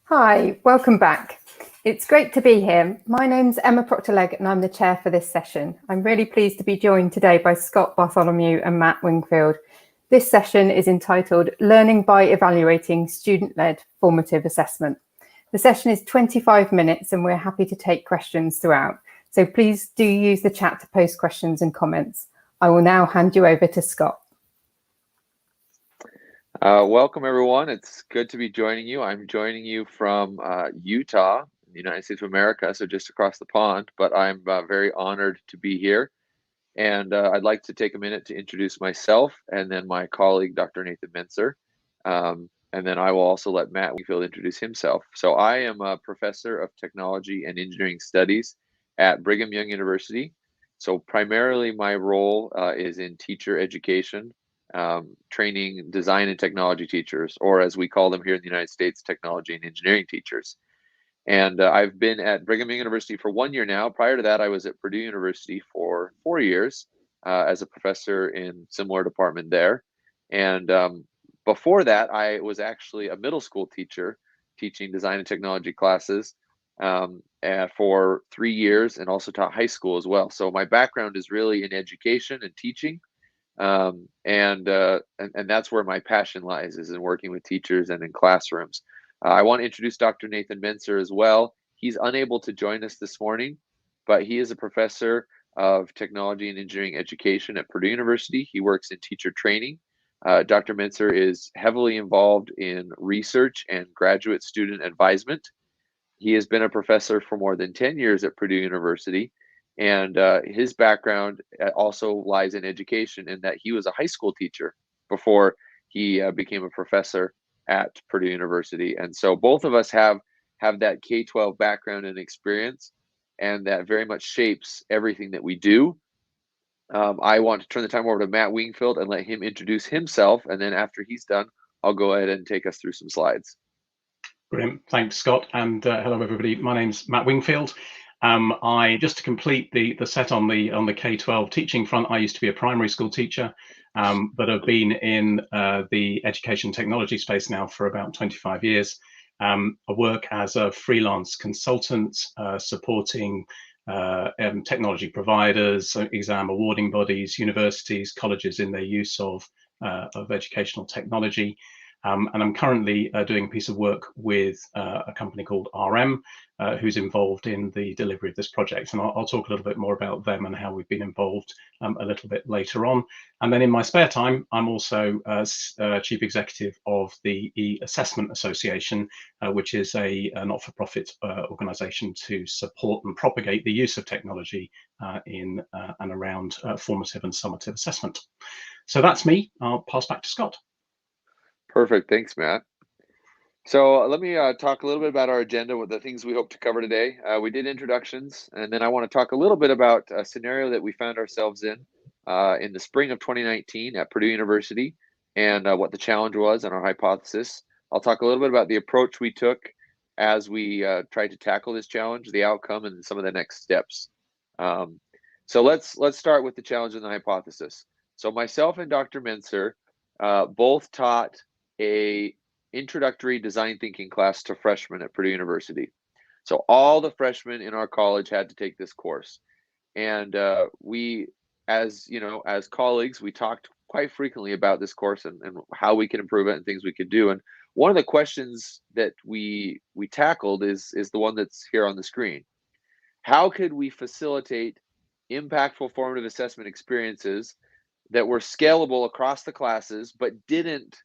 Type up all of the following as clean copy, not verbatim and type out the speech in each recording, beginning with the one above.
Hi, welcome back. It's great to be here. My name's Emma Proctor-Legg and I'm the chair for this session. I'm really pleased to be joined today by Scott Bartholomew and Matt Wingfield. This session is entitled Learning by Evaluating Student-Led Formative Assessment. The session is 25 minutes and we're happy to take questions throughout. So please do use the chat to post questions and comments. I will now hand you over to Scott. Welcome, everyone. It's good to be joining you. I'm joining you from Utah, the United States of America, so just across the pond, but I'm very honored to be here. And I'd like to take a minute to introduce myself and then my colleague, Dr. Nathan Mentzer. And then I will also let Matt Wingfield introduce himself. So I am a professor of technology and engineering studies at Brigham Young University. So primarily my role is in teacher education, training design and technology teachers, or as we call them here in the United States, technology and engineering teachers. And I've been at Brigham Young University for 1 year now. Prior to that, I was at Purdue University for 4 years as a professor in similar department there. And before that, I was actually a middle school teacher teaching design and technology classes for 3 years, and also taught high school as well. So my background is really in education and teaching. And that's where my passion lies, is in working with teachers and in classrooms. I want to introduce Dr. Nathan Mentzer as well. He's unable to join us this morning, but he is a professor of technology and engineering education at Purdue University. He works in teacher training. Dr. Mentzer is heavily involved in research and graduate student advisement. He has been a professor for more than 10 years at Purdue University. And his background also lies in education, in that he was a high school teacher before he became a professor at Purdue University. And so both of us have that K-12 background and experience, and that very much shapes everything that we do. I want to turn the time over to Matt Wingfield and let him introduce himself. And then after he's done, I'll go ahead and take us through some slides. Brilliant. Thanks, Scott. And hello, everybody. My name's Matt Wingfield. Just to complete the set on the K-12 teaching front, I used to be a primary school teacher, but I've been in the education technology space now for about 25 years. I work as a freelance consultant, supporting technology providers, exam awarding bodies, universities, colleges in their use of educational technology. And I'm currently doing a piece of work with a company called RM, who's involved in the delivery of this project. And I'll talk a little bit more about them and how we've been involved a little bit later on. And then in my spare time, I'm also chief executive of the E-Assessment Association, which is a not-for-profit organization to support and propagate the use of technology in and around formative and summative assessment. So that's me. I'll pass back to Scott. Perfect. Thanks, Matt. So let me talk a little bit about our agenda, with the things we hope to cover today. We did introductions, and then I want to talk a little bit about a scenario that we found ourselves in the spring of 2019 at Purdue University, and what the challenge was and our hypothesis. I'll talk a little bit about the approach we took as we tried to tackle this challenge, the outcome, and some of the next steps. So let's start with the challenge and the hypothesis. So myself and Dr. Mentzer both taught a introductory design thinking class to freshmen at Purdue University. So all the freshmen in our college had to take this course. And we, as colleagues, we talked quite frequently about this course and how we can improve it and things we could do. And one of the questions that we tackled is the one that's here on the screen. How could we facilitate impactful formative assessment experiences that were scalable across the classes, but didn't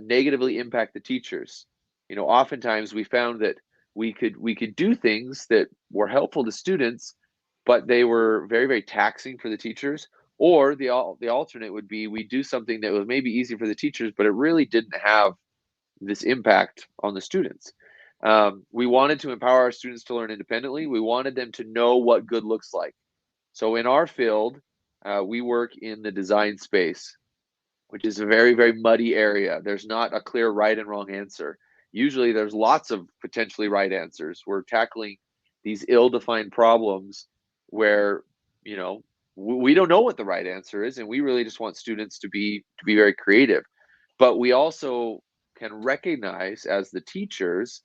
negatively impact the teachers? Oftentimes we found that we could do things that were helpful to students, but they were very, very taxing for the teachers. Or the alternate would be, we do something that was maybe easy for the teachers, but it really didn't have this impact on the students. We wanted to empower our students to learn independently. We wanted them to know what good looks like. So in our field, we work in the design space, which is a very, very muddy area. There's not a clear right and wrong answer. Usually there's lots of potentially right answers. We're tackling these ill-defined problems where, we don't know what the right answer is, and we really just want students to be very creative. But we also can recognize, as the teachers,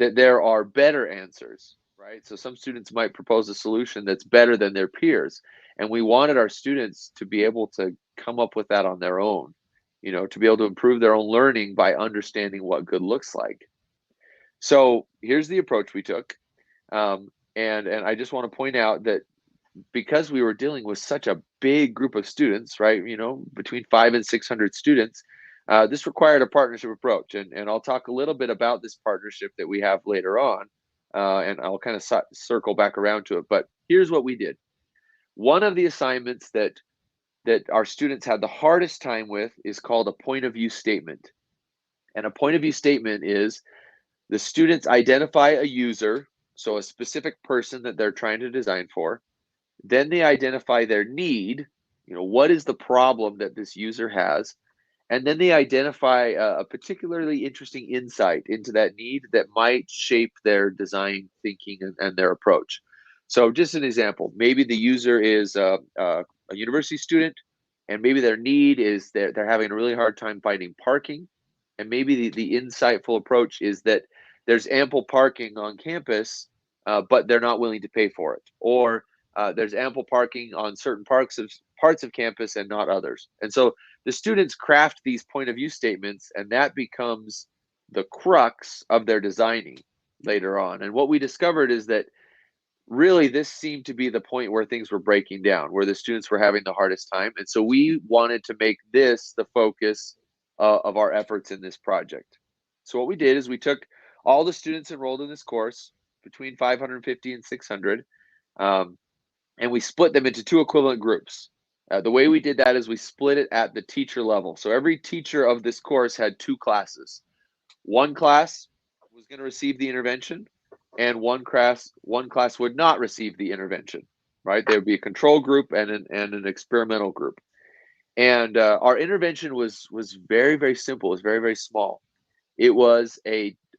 that there are better answers, right? So some students might propose a solution that's better than their peers. And we wanted our students to be able to come up with that on their own, to be able to improve their own learning by understanding what good looks like. So here's the approach we took. And I just want to point out that because we were dealing with such a big group of students, right, between 500 and 600 students, this required a partnership approach. And I'll talk a little bit about this partnership that we have later on, and I'll kind of circle back around to it. But here's what we did. One of the assignments that our students had the hardest time with is called a point of view statement. And a point of view statement is the students identify a user, so a specific person that they're trying to design for. Then they identify their need, what is the problem that this user has? And then they identify a particularly interesting insight into that need that might shape their design thinking and their approach. So just an example, maybe the user is a university student, and maybe their need is that they're having a really hard time finding parking. And maybe the insightful approach is that there's ample parking on campus, but they're not willing to pay for it. Or there's ample parking on certain parts of campus and not others. And so the students craft these point of view statements, and that becomes the crux of their designing later on. And what we discovered is that really this seemed to be the point where things were breaking down, where the students were having the hardest time. And so we wanted to make this the focus of our efforts in this project. So what we did is we took all the students enrolled in this course, between 550 and 600, and we split them into two equivalent groups. The way we did that is we split it at the teacher level. So every teacher of this course had two classes. One class was going to receive the intervention, and one class would not receive the intervention, right? There would be a control group and an experimental group. And our intervention was very, very simple. It was very, very small. It was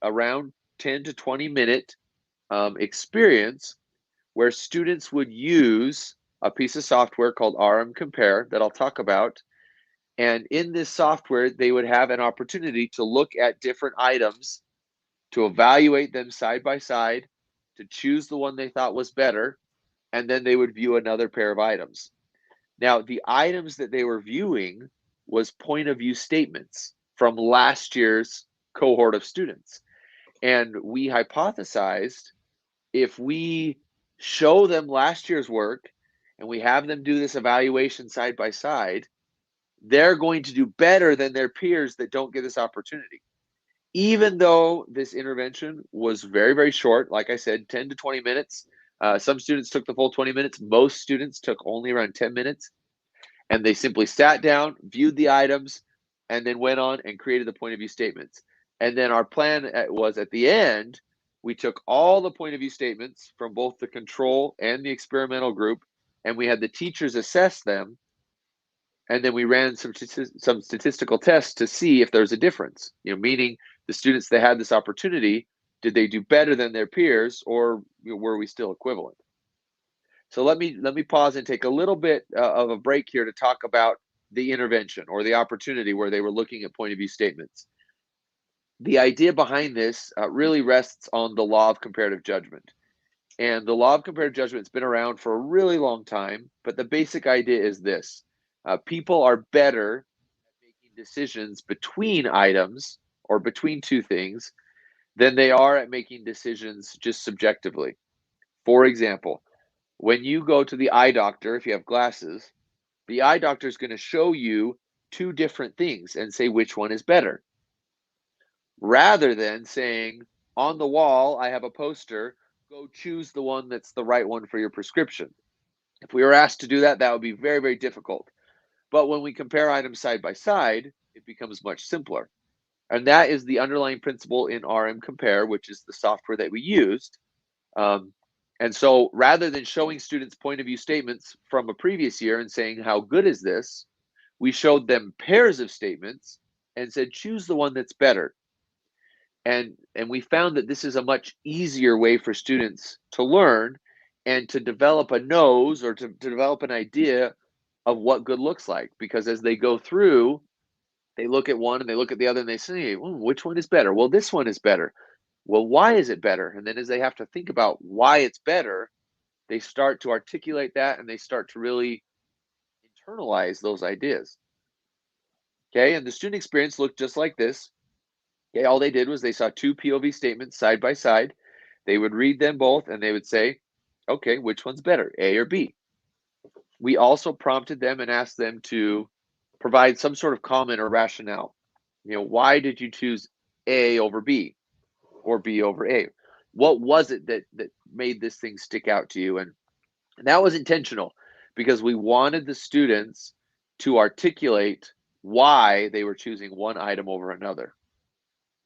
around 10 to 20 minute experience where students would use a piece of software called RM Compare that I'll talk about. And in this software, they would have an opportunity to look at different items, to evaluate them side by side, to choose the one they thought was better, and then they would view another pair of items. Now, the items that they were viewing was point of view statements from last year's cohort of students. And we hypothesized if we show them last year's work and we have them do this evaluation side by side, they're going to do better than their peers that don't get this opportunity. Even though this intervention was very, very short, like I said, 10 to 20 minutes. Some students took the full 20 minutes. Most students took only around 10 minutes. And they simply sat down, viewed the items, and then went on and created the point of view statements. And then our plan was at the end, we took all the point of view statements from both the control and the experimental group, and we had the teachers assess them. And then we ran some statistical tests to see if there's a difference, meaning the students that had this opportunity, did they do better than their peers, or were we still equivalent? So let me pause and take a little bit of a break here to talk about the intervention or the opportunity where they were looking at point of view statements. The idea behind this really rests on the law of comparative judgment. And the law of comparative judgment has been around for a really long time, but the basic idea is this. People are better at making decisions between items or between two things than they are at making decisions just subjectively. For example, when you go to the eye doctor, if you have glasses, the eye doctor is going to show you two different things and say which one is better. Rather than saying, on the wall, I have a poster, go choose the one that's the right one for your prescription. If we were asked to do that, that would be very, very difficult. But when we compare items side by side, it becomes much simpler. And that is the underlying principle in RM Compare, which is the software that we used. And so rather than showing students point of view statements from a previous year and saying, how good is this? We showed them pairs of statements and said, choose the one that's better. And we found that this is a much easier way for students to learn and to develop a nose or to develop an idea of what good looks like. Because as they go through, they look at one and they look at the other and they say, which one is better? Well, this one is better. well, why is it better? And then as they have to think about why it's better, they start to articulate that and they start to really internalize those ideas. Okay, and the student experience looked just like this. Okay, all they did was they saw two POV statements side by side. They would read them both and they would say, okay, which one's better, A or B? We also prompted them and asked them to provide some sort of comment or rationale. Why did you choose A over B or B over A? What was it that made this thing stick out to you? And that was intentional because we wanted the students to articulate why they were choosing one item over another.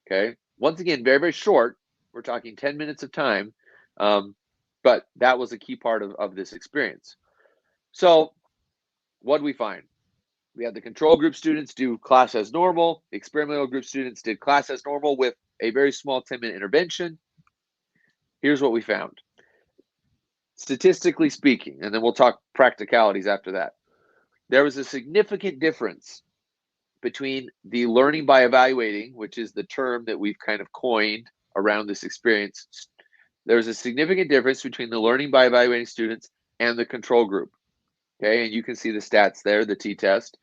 Okay. Once again, very, very short. We're talking 10 minutes of time. But that was a key part of this experience. So what did we find? We had the control group students do class as normal. The experimental group students did class as normal with a very small 10-minute intervention. Here's what we found. Statistically speaking, and then we'll talk practicalities after that, there was a significant difference between the learning by evaluating, which is the term that we've kind of coined around this experience. There's a significant difference between the learning by evaluating students and the control group. Okay, and you can see the stats there, the t-test.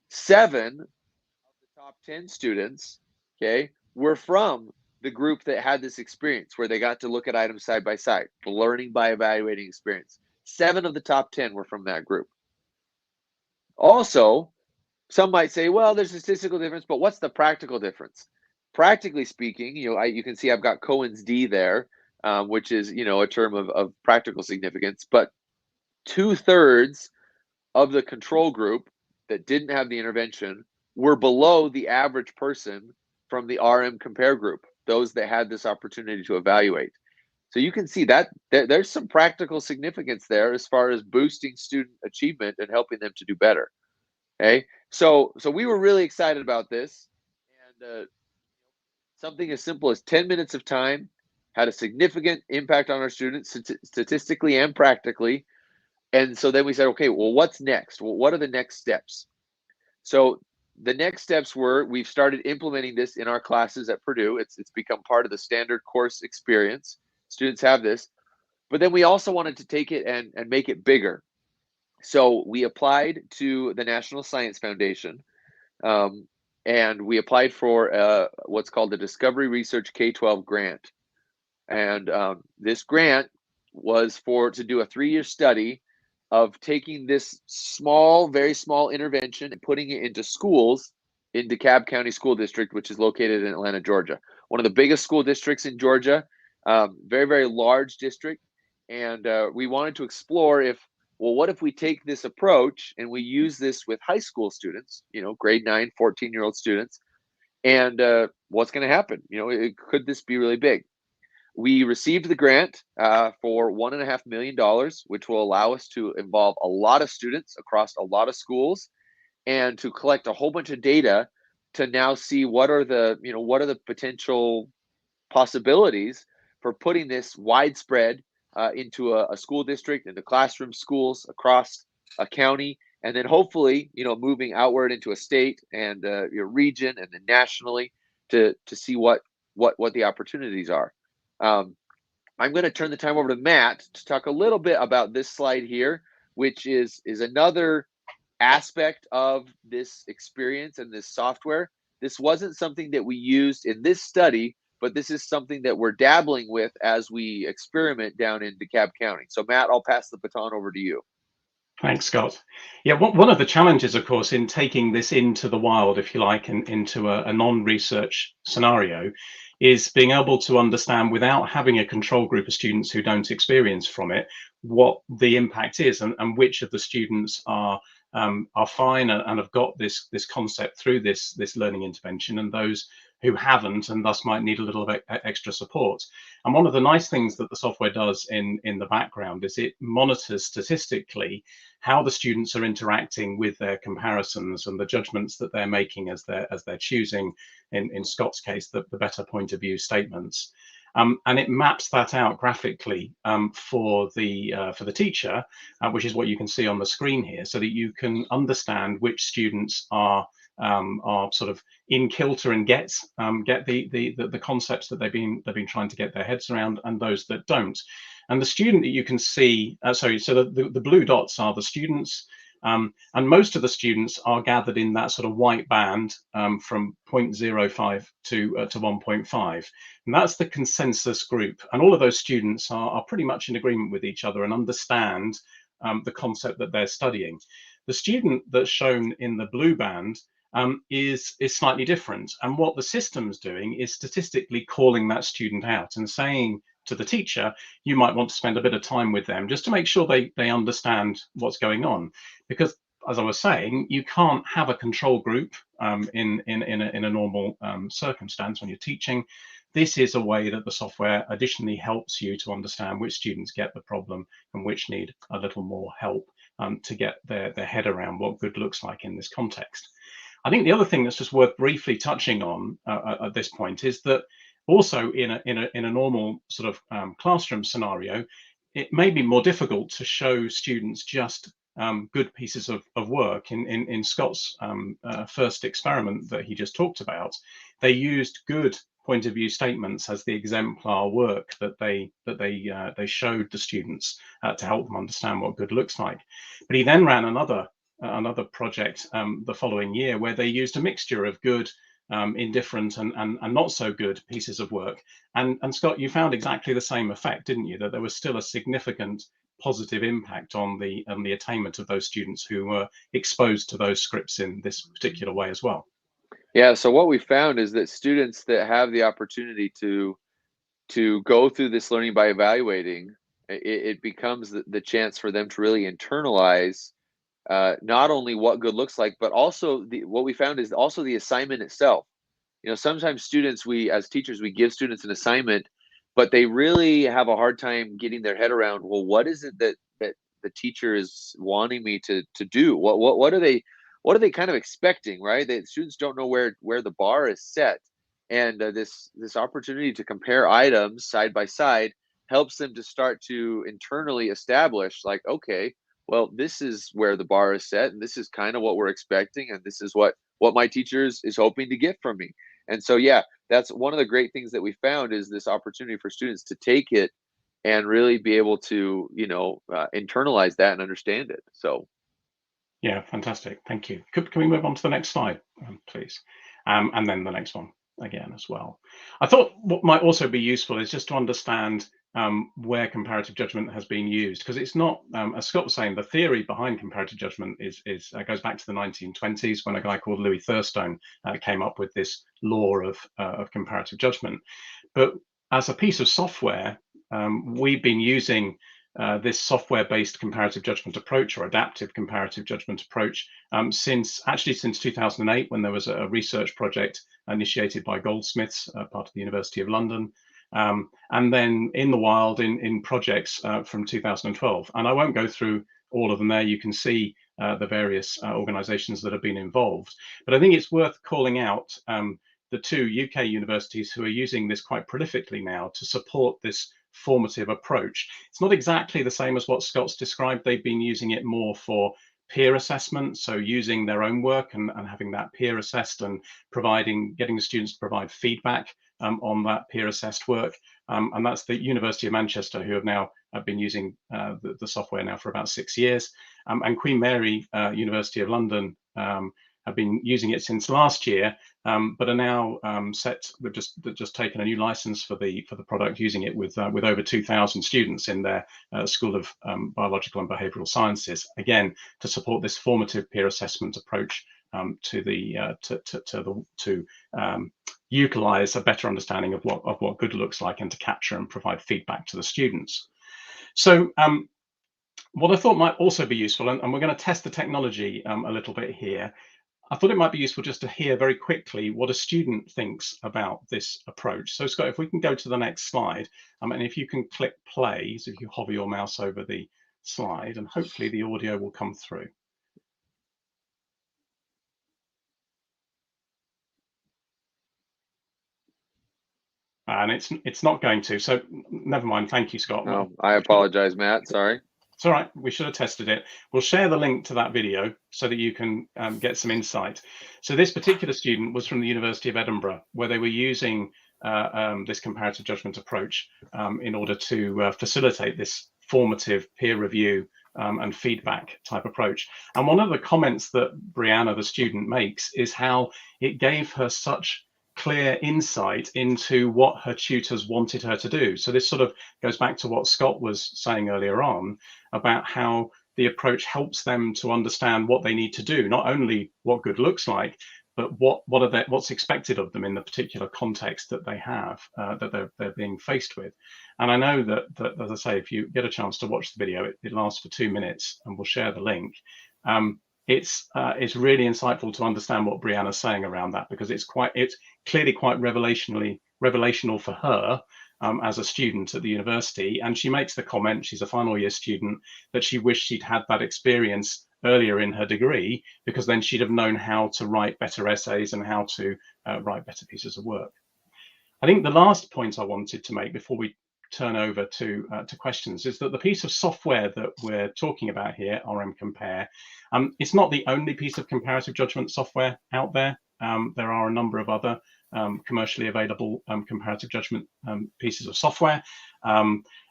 7 of the top 10 students, okay, were from the group that had this experience where they got to look at items side by side, the learning by evaluating experience. 7 of the top 10 were from that group. Also, some might say, well, there's a statistical difference, but what's the practical difference? Practically speaking, you can see I've got Cohen's D there, which is, a term of practical significance, but 2/3 of the control group that didn't have the intervention were below the average person from the RM compare group, those that had this opportunity to evaluate. So you can see that there's some practical significance there as far as boosting student achievement and helping them to do better. Okay, so we were really excited about this, and something as simple as 10 minutes of time had a significant impact on our students statistically and practically. And so then we said, okay, well, what's next? Well, what are the next steps? So the next steps were we've started implementing this in our classes at Purdue. It's become part of the standard course experience. Students have this, but then we also wanted to take it and make it bigger. So we applied to the National Science Foundation, and we applied for what's called the Discovery Research K-12 grant. And this grant was to do a 3-year study of taking this very small intervention and putting it into schools in DeKalb County School District, which is located in Atlanta, Georgia. One of the biggest school districts in Georgia, very, very large district. And we wanted to explore what if we take this approach and we use this with high school students, grade 9, 14-year-old students, and what's going to happen? Could this be really big? We received the grant for $1.5 million, which will allow us to involve a lot of students across a lot of schools and to collect a whole bunch of data to now see what are the potential possibilities for putting this widespread into a school district, into classroom schools across a county, and then hopefully, moving outward into a state and region, and then nationally to see what the opportunities are. I'm going to turn the time over to Matt to talk a little bit about this slide here, which is another aspect of this experience and this software. This wasn't something that we used in this study, but this is something that we're dabbling with as we experiment down in DeKalb County. So Matt, I'll pass the baton over to you. Thanks, Scott. Yeah, one of the challenges, of course, in taking this into the wild, if you like, and into a non-research scenario, is being able to understand, without having a control group of students who don't experience from it, what the impact is, and which of the students are fine and have got this concept through this learning intervention, and those who haven't and thus might need a little bit extra support. And one of the nice things that the software does in the background is it monitors statistically how the students are interacting with their comparisons and the judgments that they're making as they're choosing, in Scott's case, the better point of view statements. And it maps that out graphically for the teacher, which is what you can see on the screen here, so that you can understand which students are are sort of in kilter and get the concepts that they've been trying to get their heads around, and those that don't. And the student that you can see, so the blue dots are the students, and most of the students are gathered in that sort of white band from 0.05 to 1.5, and that's the consensus group. And all of those students are pretty much in agreement with each other and understand the concept that they're studying. The student that's shown in the blue band is slightly different, and what the system's doing is statistically calling that student out and saying to the teacher, you might want to spend a bit of time with them just to make sure they understand what's going on. Because, as I was saying, you can't have a control group in a normal circumstance when you're teaching. This is a way that the software additionally helps you to understand which students get the problem and which need a little more help to get their head around what good looks like in this context. I think the other thing that's just worth briefly touching on at this point is that also in a normal sort of classroom scenario, it may be more difficult to show students just good pieces of work. In Scott's first experiment that he just talked about, they used good point of view statements as the exemplar work that they showed the students to help them understand what good looks like. But he then ran another project the following year where they used a mixture of good, indifferent and not so good pieces of work. And Scott, you found exactly the same effect, didn't you? That there was still a significant positive impact on the attainment of those students who were exposed to those scripts in this particular way as well. Yeah, so what we found is that students that have the opportunity to go through this learning by evaluating, it becomes the chance for them to really internalize not only what good looks like, but also what we found is also the assignment itself. You know, sometimes students, as teachers, we give students an assignment, but they really have a hard time getting their head around, well, what is it that the teacher is wanting me to do? What are they kind of expecting, right? The students don't know where the bar is set, and this opportunity to compare items side by side helps them to start to internally establish, like, okay, well, this is where the bar is set, and this is kind of what we're expecting, and this is what my teacher is hoping to get from me. And so, yeah, that's one of the great things that we found, is this opportunity for students to take it and really be able to, internalize that and understand it. So, yeah, fantastic. Thank you. Can we move on to the next slide, please? And then the next one again as well. I thought what might also be useful is just to understand where comparative judgment has been used, because it's not, as Scott was saying, the theory behind comparative judgment goes back to the 1920s when a guy called Louis Thurstone came up with this law of comparative judgment. But as a piece of software, we've been using this software-based comparative judgment approach, or adaptive comparative judgment approach, since 2008, when there was a research project initiated by Goldsmiths, part of the University of London, and then in the wild in projects from 2012. And I won't go through all of them there. You can see the various organizations that have been involved. But I think it's worth calling out the two UK universities who are using this quite prolifically now to support this formative approach. It's not exactly the same as what Scott's described. They've been using it more for peer assessment, so using their own work and having that peer assessed and getting the students to provide feedback on that peer assessed work. And that's the University of Manchester, who have been using the software now for about 6 years. And Queen Mary University of London have been using it since last year, but are now they've just taken a new license for the product, using it with over 2,000 students in their School of Biological and Behavioural Sciences, again to support this formative peer assessment approach to utilize a better understanding of what good looks like, and to capture and provide feedback to the students. So what I thought might also be useful, and we're going to test the technology a little bit here, I thought it might be useful just to hear very quickly what a student thinks about this approach. So Scott, if we can go to the next slide, and if you can click play, so if you hover your mouse over the slide, and hopefully the audio will come through. And it's not going to, so never mind. Thank you, Scott. I apologize, Matt. Sorry. It's all right. We should have tested it. We'll share the link to that video so that you can get some insight. So this particular student was from the University of Edinburgh, where they were using this comparative judgment approach in order to facilitate this formative peer review and feedback type approach. And one of the comments that Brianna, the student, makes is how it gave her such clear insight into what her tutors wanted her to do. So this sort of goes back to what Scott was saying earlier on about how the approach helps them to understand what they need to do, not only what good looks like, but what's expected of them in the particular context that they have, that they're being faced with. And I know that as I say, if you get a chance to watch the video, it lasts for 2 minutes, and we'll share the link. It's really insightful to understand what Brianna's saying around that, because it's clearly quite revelational for her as a student at the university. And she makes the comment, she's a final year student, that she wished she'd had that experience earlier in her degree, because then she'd have known how to write better essays and how to write better pieces of work. I think the last point I wanted to make before we turn over to questions is that the piece of software that we're talking about here, RM Compare, it's not the only piece of comparative judgment software out there. There are a number of other commercially available comparative judgment pieces of software.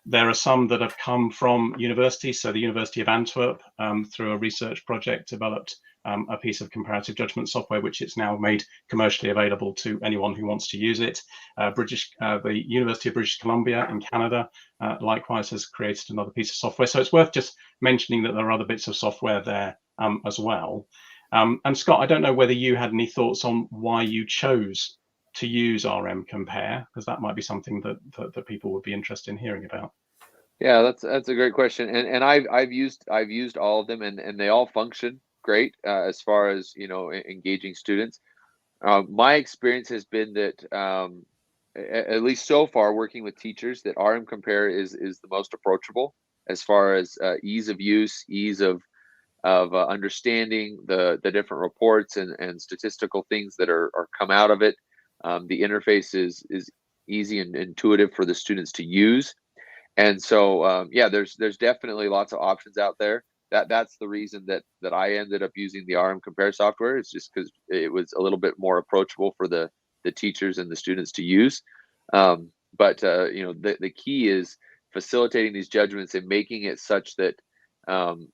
There are some that have come from universities. So the University of Antwerp, through a research project, developed a piece of comparative judgment software, which it's now made commercially available to anyone who wants to use it. The University of British Columbia in Canada likewise has created another piece of software. So it's worth just mentioning that there are other bits of software there as well. And Scott, I don't know whether you had any thoughts on why you chose to use RM Compare, because that might be something that people would be interested in hearing about. Yeah, that's a great question, and I've used all of them, and they all function great as far as engaging students. My experience has been that at least so far, working with teachers, that RM Compare is the most approachable as far as ease of use, ease of understanding the different reports and statistical things that are come out of it. The interface is easy and intuitive for the students to use. And so, yeah, there's definitely lots of options out there. That's the reason that I ended up using the RM Compare software. It's just because it was a little bit more approachable for the teachers and the students to use. But the key is facilitating these judgments and making it such that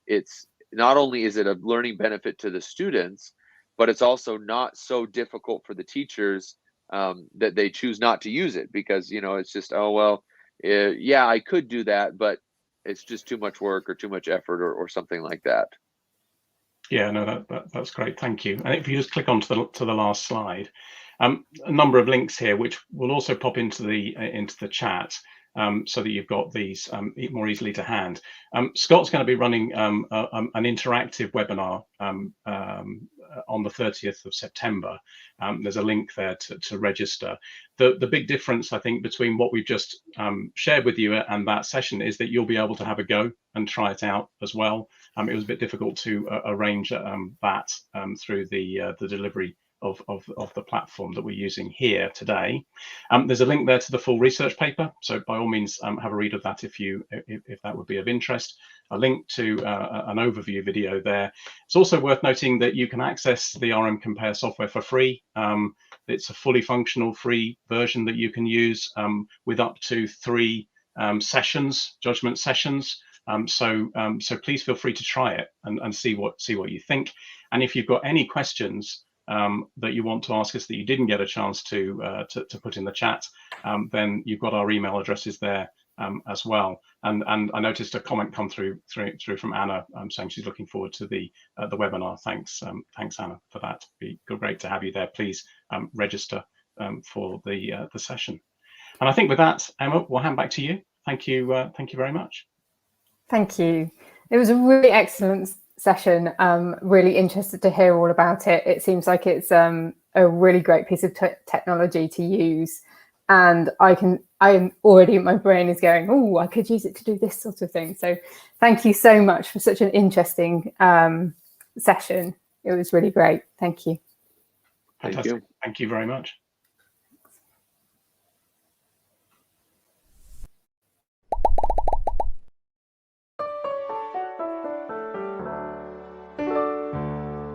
it's not only is it a learning benefit to the students, but it's also not so difficult for the teachers that they choose not to use it, because it's just, oh well, yeah, I could do that, but it's just too much work or too much effort or something like that. Yeah, no, that's great. Thank you. And if you just click on to the last slide, a number of links here, which will also pop into the chat, so that you've got these more easily to hand. Scott's going to be running an interactive webinar on the 30th of September. There's a link there to register. The big difference, I think, between what we've just shared with you and that session is that you'll be able to have a go and try it out as well. It was a bit difficult to arrange that through the delivery of the platform that we're using here today. There's a link there to the full research paper, so by all means have a read of that if that would be of interest. A link to an overview video there. It's also worth noting that you can access the RM Compare software for free. It's a fully functional free version that you can use with up to 3 judgment sessions. So please feel free to try it and see what you think. And if you've got any questions that you want to ask us that you didn't get a chance to put in the chat, then you've got our email addresses there as well. And I noticed a comment come through from Anna saying she's looking forward to the webinar. Thanks Anna for that. It'd be great to have you there. Please register for the session. And I think with that, Emma, we'll hand back to you. Thank you very much. Thank you. It was a really excellent session. Really interested to hear all about it. It seems like it's a really great piece of technology to use, and I'm already, my brain is going, oh, I could use it to do this sort of thing. So thank you so much for such an interesting session. It was really great. Thank you. Fantastic. Thank you very much.